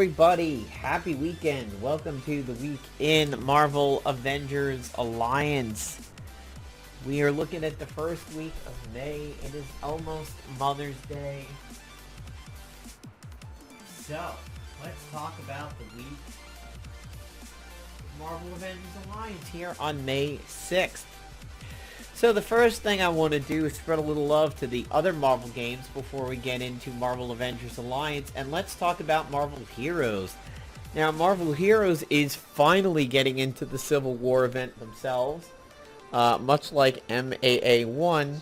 everybody, happy weekend. Welcome to the week in Marvel Avengers Alliance. We are looking at the first week of May. It is almost Mother's Day. So, let's talk about the week Marvel Avengers Alliance here on May 6th. So the first thing I want to do is spread a little love to the other Marvel games before we get into Marvel Avengers Alliance, and let's talk about Marvel Heroes. Now, Marvel Heroes is finally getting into the Civil War event themselves. Much like MAA1,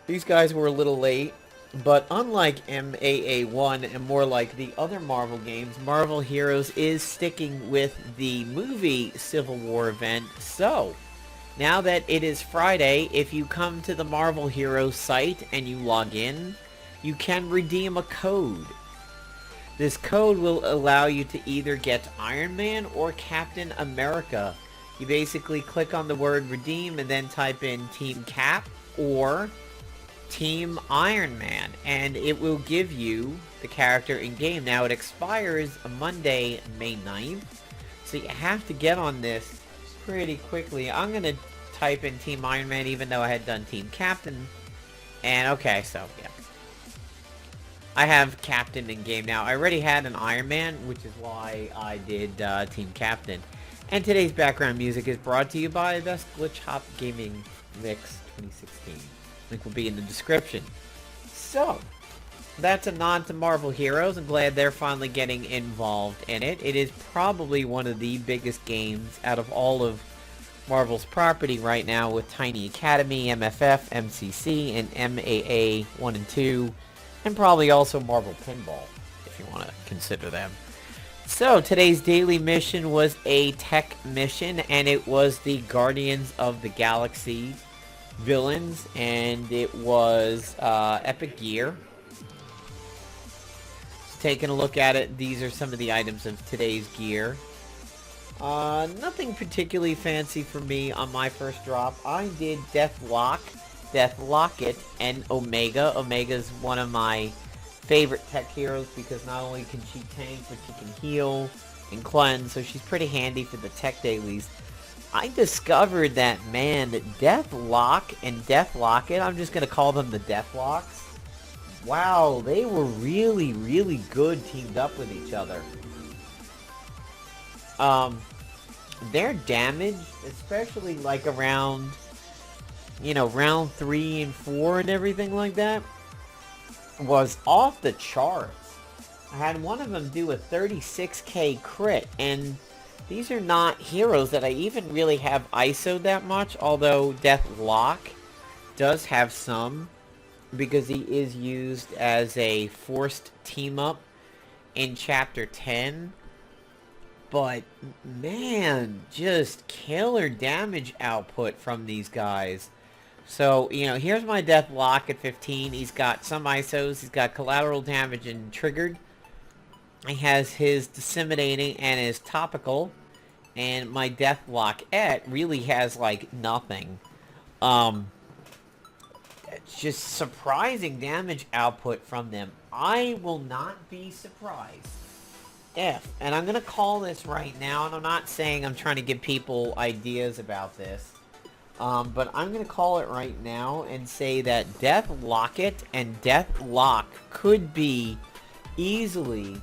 these guys were a little late, but unlike MAA1 and more like the other Marvel games, Marvel Heroes is sticking with the movie Civil War event. So now that it is Friday, if you come to the Marvel Heroes site and you log in, you can redeem a code. This code will allow you to either get Iron Man or Captain America. You basically click on the word redeem and then type in Team Cap or Team Iron Man, and it will give you the character in game. Now, it expires Monday, May 9th, so you have to get on this pretty quickly. I'm going to type in Team Iron Man even though I had done Team Captain. And okay, so yeah. I have Captain in game now. I already had an Iron Man, which is why I did Team Captain. And today's background music is brought to you by Best Glitch Hop Gaming Mix 2016. Link will be in the description. So, that's a nod to Marvel Heroes. I'm glad they're finally getting involved in it. It is probably one of the biggest games out of all of Marvel's property right now, with Tiny Academy, MFF, MCC, and MAA 1 and 2, and probably also Marvel Pinball, if you want to consider them. So, today's daily mission was a tech mission, and it was the Guardians of the Galaxy villains, and it was Epic Gear. Taking a look at it, these are some of the items of today's gear. Nothing particularly fancy for me on my first drop. I did Deathlok, Deathlocket, and Omega. Omega's one of my favorite tech heroes because not only can she tank, but she can heal and cleanse, so she's pretty handy for the tech dailies. I discovered that, man, that Deathlok and Deathlocket, I'm just going to call them the Deathlocks. Wow, they were really, really good teamed up with each other. Their damage, especially like around, round 3 and 4 and everything like that, was off the charts. I had one of them do a 36k crit, and these are not heroes that I even really have ISO'd that much, although Deathlok does have some, because he is used as a forced team-up in Chapter 10. But, man, just killer damage output from these guys. So, here's my Deathlok at 15. He's got some ISOs. He's got collateral damage and triggered. He has his disseminating and his topical. And my Deathlockette really has, like, nothing. It's just surprising damage output from them. I will not be surprised if, and I'm going to call this right now, and I'm not saying I'm trying to give people ideas about this, but I'm going to call it right now and say that Deathlocket and Deathlok could be easily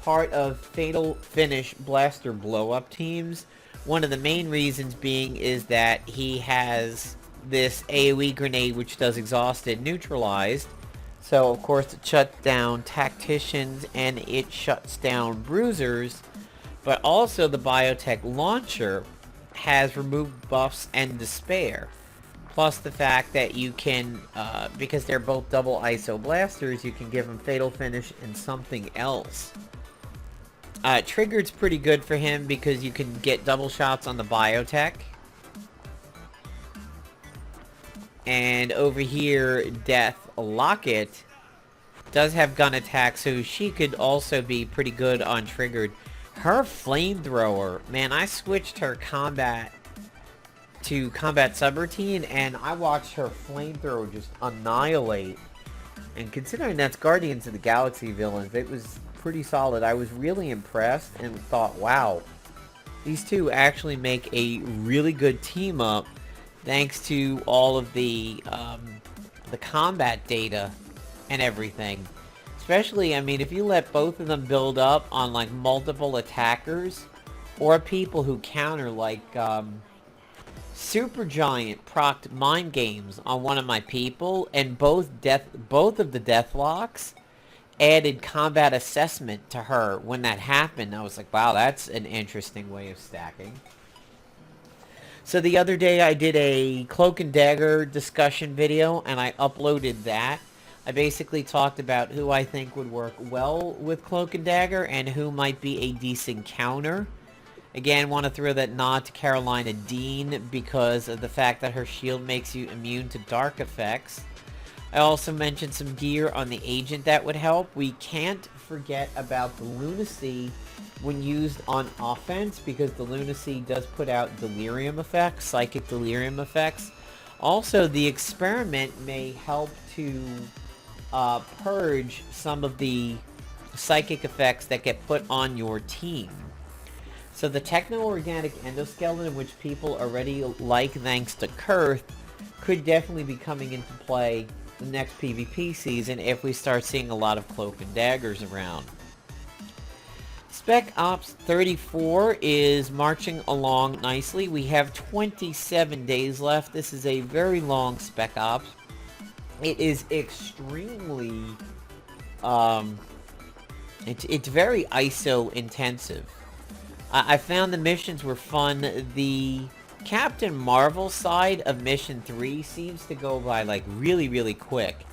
part of Fatal Finish Blaster blow-up teams. One of the main reasons being is that he has this AoE grenade which does exhausted neutralized. So, of course, it shuts down tacticians and it shuts down bruisers. But also the biotech launcher has removed buffs and despair. Plus the fact that you can, because they're both double ISO blasters, you can give them fatal finish and something else. Triggered's pretty good for him because you can get double shots on the biotech. And over here, Deathlocket does have gun attack, so she could also be pretty good on triggered. Her flamethrower, man, I switched her combat to combat subroutine, and I watched her flamethrower just annihilate. And considering that's Guardians of the Galaxy villains, it was pretty solid. I was really impressed and thought, wow, these two actually make a really good team up thanks to all of the combat data and everything. Especially, I mean, if you let both of them build up on, like, multiple attackers or people who counter, like, Supergiant procced mind games on one of my people, and both of the Deathlocks added combat assessment to her when that happened. I was like, wow, that's an interesting way of stacking. So the other day I did a Cloak and Dagger discussion video, and I uploaded that. I basically talked about who I think would work well with Cloak and Dagger and who might be a decent counter. Again, want to throw that nod to Carolina Dean because of the fact that her shield makes you immune to dark effects. I also mentioned some gear on the agent that would help. We can't forget about the lunacy when used on offense, because the lunacy does put out delirium effects, psychic delirium effects. Also, the experiment may help to purge some of the psychic effects that get put on your team. So the techno-organic endoskeleton, which people already like thanks to Kurth, could definitely be coming into play the next PvP season if we start seeing a lot of Cloak and Daggers around. Spec Ops 34 is marching along nicely. We have 27 days left. This is a very long Spec Ops. It is extremely, it's very ISO intensive. I found the missions were fun. The Captain Marvel side of Mission 3 seems to go by like really quick.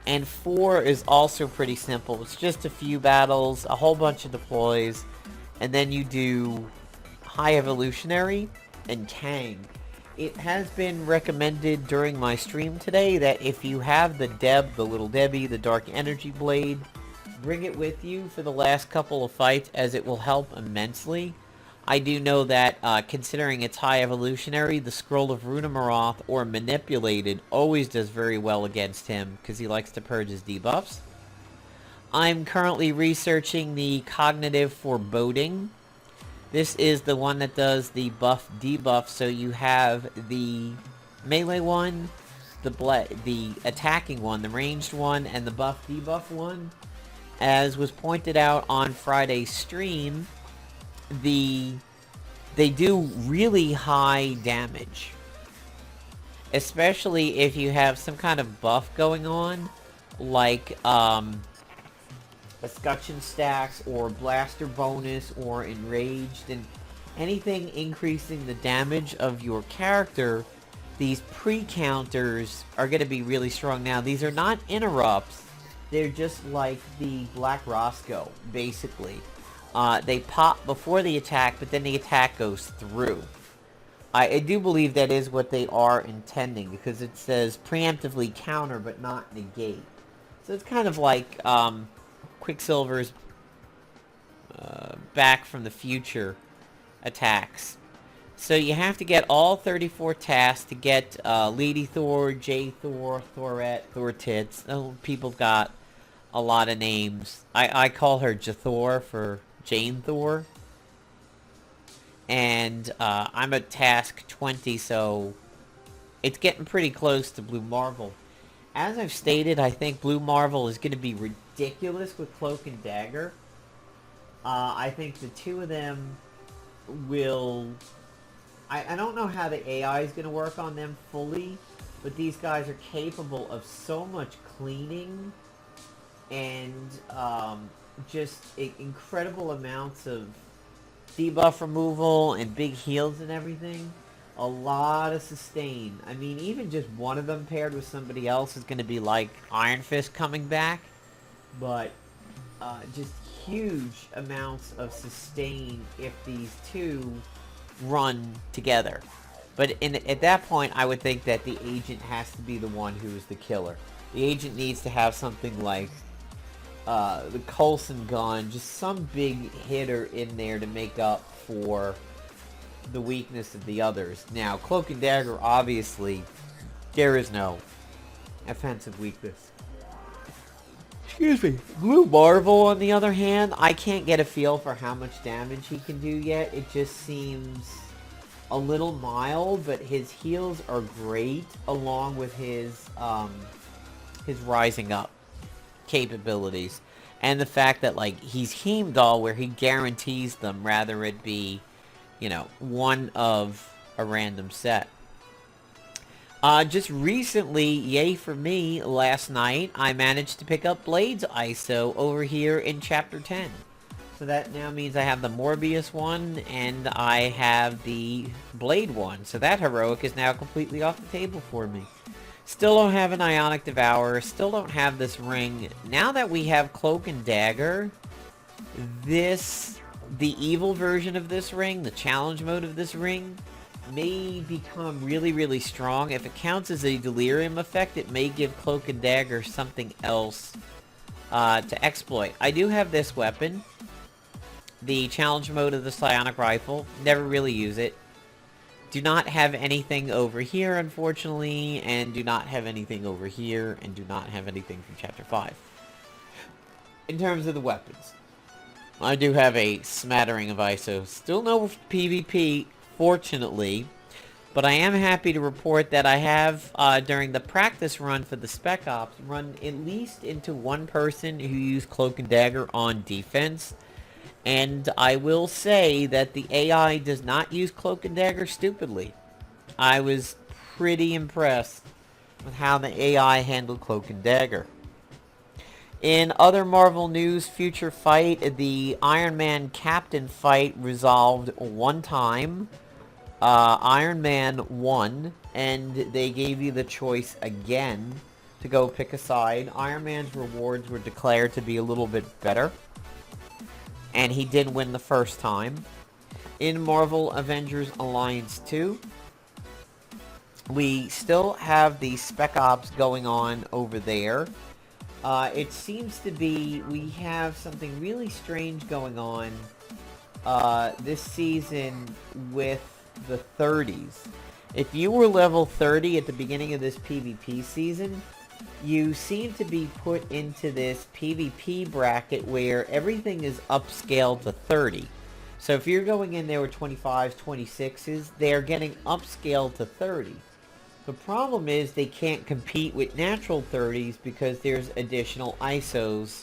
And 4 is also pretty simple. It's just a few battles, a whole bunch of deploys, and then you do High Evolutionary and Kang. It has been recommended during my stream today that if you have the Deb, the Little Debbie, the Dark Energy Blade, bring it with you for the last couple of fights, as it will help immensely. I do know that, considering it's High Evolutionary, the Scroll of Runamaroth, or Manipulated, always does very well against him, because he likes to purge his debuffs. I'm currently researching the Cognitive Foreboding. This is the one that does the buff-debuff, so you have the melee one, the attacking one, the ranged one, and the buff-debuff one. As was pointed out on Friday's stream, they do really high damage, especially if you have some kind of buff going on, like escutcheon stacks or blaster bonus or enraged, and anything increasing the damage of your character. These pre-counters are going to be really strong. Now, these are not interrupts. They're just like the Black Roscoe, basically. They pop before the attack, but then the attack goes through. I do believe that is what they are intending, because it says preemptively counter but not negate. So it's kind of like Quicksilver's Back from the Future attacks. So you have to get all 34 tasks to get Lady Thor, J Thor, Thorette, Thor Tits. Oh, people got a lot of names. I call her Jathor for Jane Thor. And I'm at task 20, so it's getting pretty close to Blue Marvel. As I've stated, I think Blue Marvel is going to be ridiculous with Cloak and Dagger. I think the two of them will... I don't know how the AI is going to work on them fully, but these guys are capable of so much cleaning and just incredible amounts of debuff removal and big heals and everything. A lot of sustain. I mean, even just one of them paired with somebody else is going to be like Iron Fist coming back. But just huge amounts of sustain if these two run together. But at that point, I would think that the agent has to be the one who is the killer. The agent needs to have something like the Coulson gun, just some big hitter in there to make up for the weakness of the others. Now, Cloak and Dagger, obviously, there is no offensive weakness. Excuse me. Blue Marvel, on the other hand, I can't get a feel for how much damage he can do yet. It just seems a little mild, but his heals are great, along with his rising up capabilities. And the fact that, like, he's Heimdall, where he guarantees them, rather it be, you know, one of a random set. Just recently, yay for me, last night, I managed to pick up Blade's ISO over here in Chapter 10. So that now means I have the Morbius one, and I have the Blade one. So that heroic is now completely off the table for me. Still don't have an Ionic Devourer, still don't have this ring. Now that we have Cloak and Dagger, the evil version of this ring, the challenge mode of this ring, may become really, really strong. If it counts as a delirium effect, it may give Cloak and Dagger something else to exploit. I do have this weapon, the challenge mode of the Psionic Rifle. Never really use it. Do not have anything over here, unfortunately, and do not have anything over here, and do not have anything from Chapter 5. In terms of the weapons, I do have a smattering of ISO. Still no PvP, fortunately, but I am happy to report that I have, during the practice run for the Spec Ops, run at least into one person who used Cloak and Dagger on defense. And I will say that the AI does not use Cloak and Dagger stupidly. I was pretty impressed with how the AI handled Cloak and Dagger. In other Marvel news, future fight, the Iron Man Captain fight resolved one time. Iron Man won, and they gave you the choice again to go pick a side. Iron Man's rewards were declared to be a little bit better, and he did win the first time. In Marvel Avengers Alliance-5, we still have the Spec Ops going on over there. It seems to be we have something really strange going on this season with the 30s. If you were level 30 at the beginning of this PvP season, you seem to be put into this PvP bracket where everything is upscaled to 30. So if you're going in there with 25s, 26s, they're getting upscaled to 30. The problem is they can't compete with natural 30s because there's additional ISOs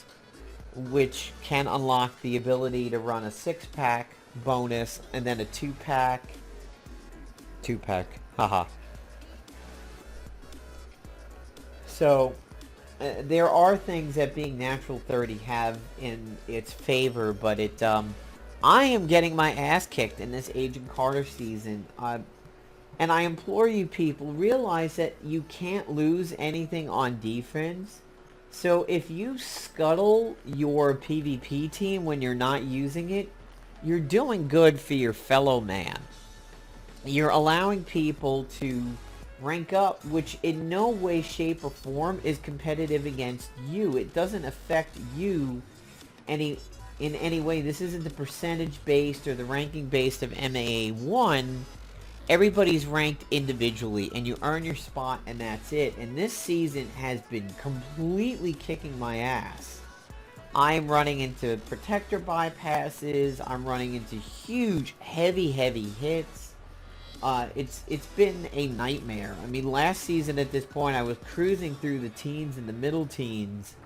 which can unlock the ability to run a 6-pack bonus and then a 2-pack. Haha. So, there are things that being natural 30 have in its favor, but I am getting my ass kicked in this Agent Carter season. And I implore you people, realize that you can't lose anything on defense. So if you scuttle your PvP team when you're not using it, you're doing good for your fellow man. You're allowing people to rank up, which in no way, shape, or form is competitive against you. It doesn't affect you in any way. This isn't the percentage based or the ranking based of MAA 1. Everybody's ranked individually, and you earn your spot, and that's it. And this season has been completely kicking my ass. I'm running into protector bypasses. I'm running into huge, heavy hits. It's been a nightmare. I mean, last season at this point, I was cruising through the teens and the middle teens,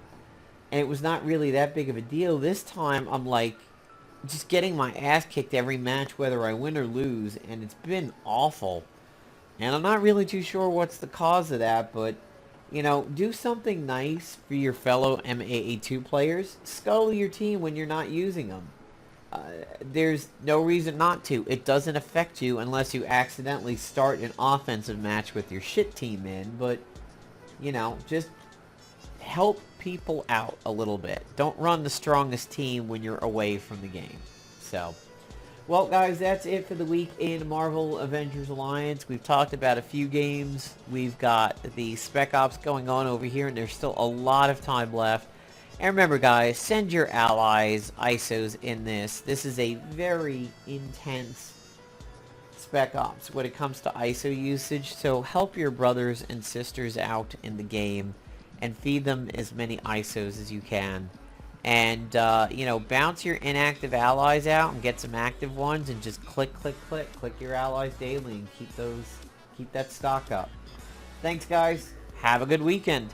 and it was not really that big of a deal. This time, I'm like, just getting my ass kicked every match, whether I win or lose, and it's been awful. And I'm not really too sure what's the cause of that, but, you know, do something nice for your fellow MAA2 players. Scuttle your team when you're not using them. There's no reason not to. It doesn't affect you unless you accidentally start an offensive match with your shit team in, but, you know, just help people out a little bit. Don't run the strongest team when you're away from the game. So, well, guys, that's it for the week in Marvel Avengers Alliance. We've talked about a few games. We've got the Spec Ops going on over here, and there's still a lot of time left. And remember, guys, send your allies ISOs in this. This is a very intense Spec Ops when it comes to ISO usage, so help your brothers and sisters out in the game. and feed them as many ISOs as you can. And, you know, bounce your inactive allies out and get some active ones, and just click your allies daily and keep that stock up. Thanks, guys. Have a good weekend.